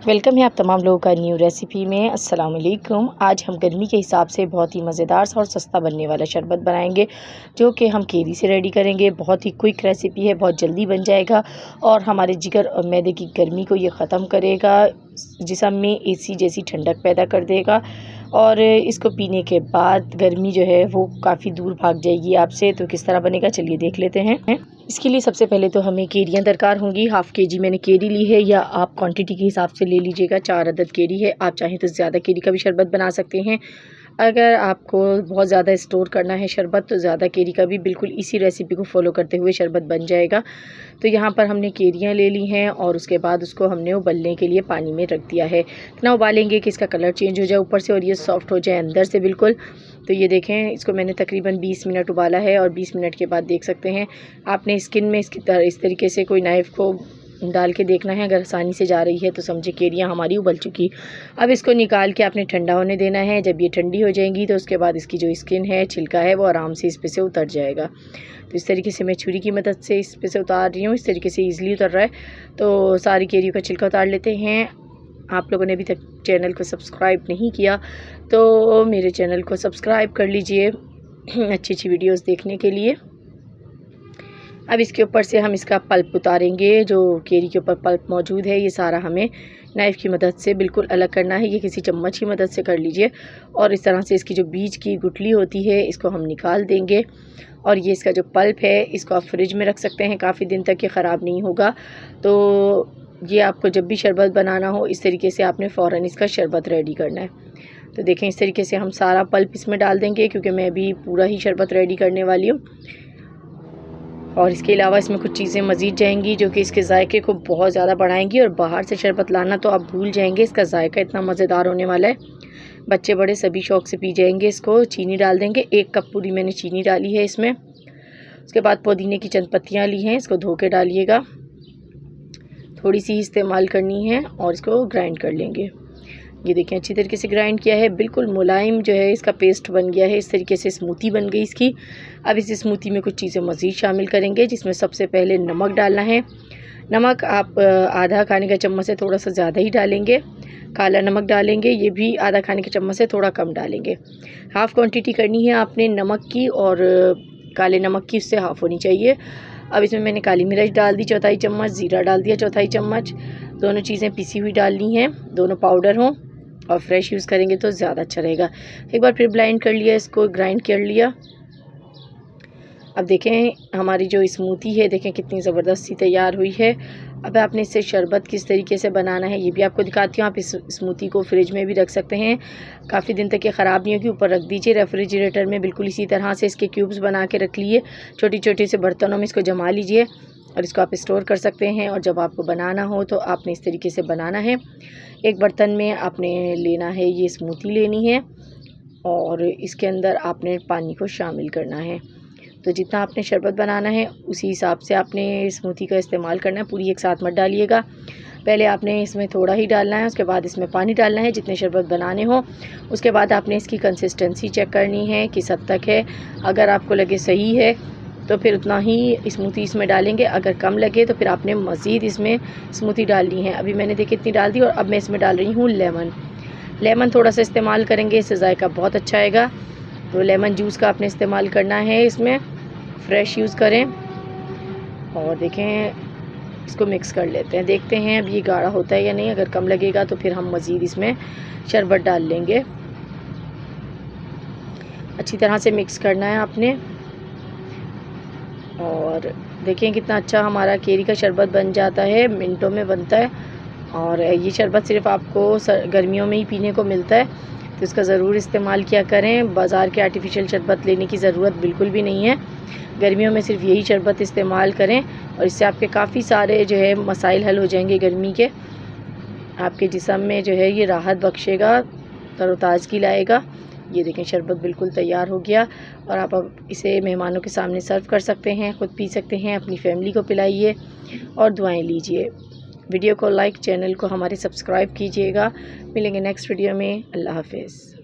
Welcome है आप तमाम लोगों का न्यू रेसिपी में। अस्सलाम वालेकुम। आज हम गर्मी के हिसाब से बहुत ही मज़ेदार और सस्ता बनने वाला शरबत बनाएंगे, जो कि हम केरी से रेडी करेंगे। बहुत ही क्विक रेसिपी है, बहुत जल्दी बन जाएगा और हमारे जिगर और मैदे की गर्मी को ये ख़त्म करेगा, जिस्म में एसी जैसी ठंडक पैदा कर देगा और इसको पीने के बाद गर्मी जो है वो काफ़ी दूर भाग जाएगी आपसे। तो किस तरह बनेगा चलिए देख लेते हैं। इसके लिए सबसे पहले तो हमें केरियाँ दरकार होंगी। हाफ़ केजी मैंने केरी ली है, या आप क्वांटिटी के हिसाब से ले लीजिएगा। 4 अदद केरी है। आप चाहें तो ज़्यादा केरी का भी शरबत बना सकते हैं। अगर आपको बहुत ज़्यादा स्टोर करना है शरबत, तो ज़्यादा केरी का भी बिल्कुल इसी रेसिपी को फॉलो करते हुए शरबत बन जाएगा। तो यहाँ पर हमने केरियाँ ले ली हैं और उसके बाद उसको हमने उबलने के लिए पानी में रख दिया है। इतना उबालेंगे कि इसका कलर चेंज हो जाए ऊपर से और ये सॉफ्ट हो जाए अंदर से बिल्कुल। तो ये देखें, इसको मैंने तकरीबन 20 मिनट उबाला है और 20 मिनट के बाद देख सकते हैं आपने स्किन में इस तरीके से कोई नाइफ़ को डाल के देखना है। अगर आसानी से जा रही है तो समझे केरियाँ हमारी उबल चुकी। अब इसको निकाल के आपने ठंडा होने देना है। जब ये ठंडी हो जाएंगी तो उसके बाद इसकी जो स्किन है, छिलका है, वो आराम से इस पे से उतर जाएगा। तो इस तरीके से मैं छुरी की मदद से इस पे से उतार रही हूँ। इस तरीके से ईज़िली उतर रहा है। तो सारी केरियों का छिलका उतार लेते हैं। आप लोगों ने अभी तक चैनल को सब्सक्राइब नहीं किया तो मेरे चैनल को सब्सक्राइब कर लीजिए अच्छी अच्छी वीडियोस देखने के लिए। अब इसके ऊपर से हम इसका पल्प उतारेंगे। जो केरी के ऊपर पल्प मौजूद है, ये सारा हमें नाइफ़ की मदद से बिल्कुल अलग करना है। ये किसी चम्मच की मदद से कर लीजिए और इस तरह से इसकी जो बीज की गुठली होती है इसको हम निकाल देंगे। और ये इसका जो पल्प है इसको आप फ्रिज में रख सकते हैं, काफ़ी दिन तक ये ख़राब नहीं होगा। तो ये आपको जब भी शरबत बनाना हो, इस तरीके से आपने फ़ौरन इसका शरबत रेडी करना है। तो देखें, इस तरीके से हम सारा पल्प इसमें डाल देंगे, क्योंकि मैं अभी पूरा ही शरबत रेडी करने वाली हूँ। और इसके अलावा इसमें कुछ चीज़ें मज़ीद जाएंगी जो कि इसके जायके को बहुत ज़्यादा बढ़ाएंगी। और बाहर से शरबत लाना तो आप भूल जाएंगे, इसका जायका इतना मज़ेदार होने वाला है, बच्चे बड़े सभी शौक़ से पी जाएंगे इसको। चीनी डाल देंगे, 1 कप पूरी मैंने चीनी डाली है इसमें। उसके बाद पुदीने की चंद पत्तियाँ ली हैं, इसको धो के डालिएगा। थोड़ी सी इस्तेमाल करनी है और इसको ग्राइंड कर लेंगे। ये देखें, अच्छी तरीके से ग्राइंड किया है, बिल्कुल मुलायम जो है इसका पेस्ट बन गया है। इस तरीके से स्मूथी बन गई इसकी। अब इस स्मूथी में कुछ चीज़ें मज़ीद शामिल करेंगे, जिसमें सबसे पहले नमक डालना है। नमक आप आधा खाने का चम्मच से थोड़ा सा ज़्यादा ही डालेंगे। काला नमक डालेंगे, ये भी आधा खाने के चम्मच से थोड़ा कम डालेंगे। हाफ़ क्वांटिटी करनी है आपने नमक की, और काले नमक की उससे हाफ़ होनी चाहिए। अब इसमें मैंने काली मिर्च डाल दी 1/4 चम्मच, ज़ीरा डाल दिया 1/4 चम्मच। दोनों चीज़ें पिसी हुई डालनी हैं, दोनों पाउडर हों और फ्रेश यूज़ करेंगे तो ज़्यादा अच्छा रहेगा। एक बार फिर ब्लेंड कर लिया, इसको ग्राइंड कर लिया। अब देखें हमारी जो स्मूथी है, देखें कितनी ज़बरदस्त सी तैयार हुई है। अब आपने इससे शरबत किस तरीके से बनाना है ये भी आपको दिखाती हूँ। आप इस स्मूथी को फ्रिज में भी रख सकते हैं, काफ़ी दिन तक ये ख़राब नहीं होगी। ऊपर रख दीजिए रेफ्रिजरेटर में, बिल्कुल इसी तरह से इसके क्यूब्स बना के रख लिए। छोटी छोटी से बर्तनों में इसको जमा लीजिए और इसको आप स्टोर कर सकते हैं। और जब आपको बनाना हो तो आपने इस तरीके से बनाना है। एक बर्तन में आपने लेना है, ये स्मूथी लेनी है और इसके अंदर आपने पानी को शामिल करना है। तो जितना आपने शरबत बनाना है उसी हिसाब से आपने स्मूथी का इस्तेमाल करना है। पूरी एक साथ मत डालिएगा, पहले आपने इसमें थोड़ा ही डालना है, उसके बाद इसमें पानी डालना है जितने शरबत बनाने हो। उसके बाद आपने इसकी कंसिस्टेंसी चेक करनी है किस हद तक है। अगर आपको लगे सही है तो फिर उतना ही स्मूथी इसमें डालेंगे, अगर कम लगे तो फिर आपने मज़ीद इसमें स्मूथी डालनी है। अभी मैंने देखी इतनी डाल दी और अब मैं इसमें डाल रही हूँ लेमन थोड़ा सा इस्तेमाल करेंगे, इससे जायका बहुत अच्छा आएगा। तो लेमन जूस का आपने इस्तेमाल करना है, इसमें फ्रेश यूज़ करें। और देखें, इसको मिक्स कर लेते हैं, देखते हैं अब ये गाढ़ा होता है या नहीं। अगर कम लगेगा तो फिर हम मज़ीद इसमें शरबत डाल लेंगे। अच्छी तरह से मिक्स करना है आपने। और देखें कितना अच्छा हमारा केरी का शरबत बन जाता है, मिनटों में बनता है। और ये शरबत सिर्फ़ आपको गर्मियों में ही पीने को मिलता है, तो इसका ज़रूर इस्तेमाल किया करें। बाज़ार के आर्टिफिशियल शरबत लेने की ज़रूरत बिल्कुल भी नहीं है। गर्मियों में सिर्फ यही शरबत इस्तेमाल करें और इससे आपके काफ़ी सारे जो है मसाइल हल हो जाएंगे गर्मी के। आपके जिस्म में जो है ये राहत बख्शेगा, तरोताज़गी लाएगा। ये देखें, शरबत बिल्कुल तैयार हो गया और आप अब इसे मेहमानों के सामने सर्व कर सकते हैं, ख़ुद पी सकते हैं, अपनी फैमिली को पिलाइए और दुआएं लीजिए। वीडियो को लाइक, चैनल को हमारे सब्सक्राइब कीजिएगा। मिलेंगे नेक्स्ट वीडियो में। अल्लाह हाफ़िज़।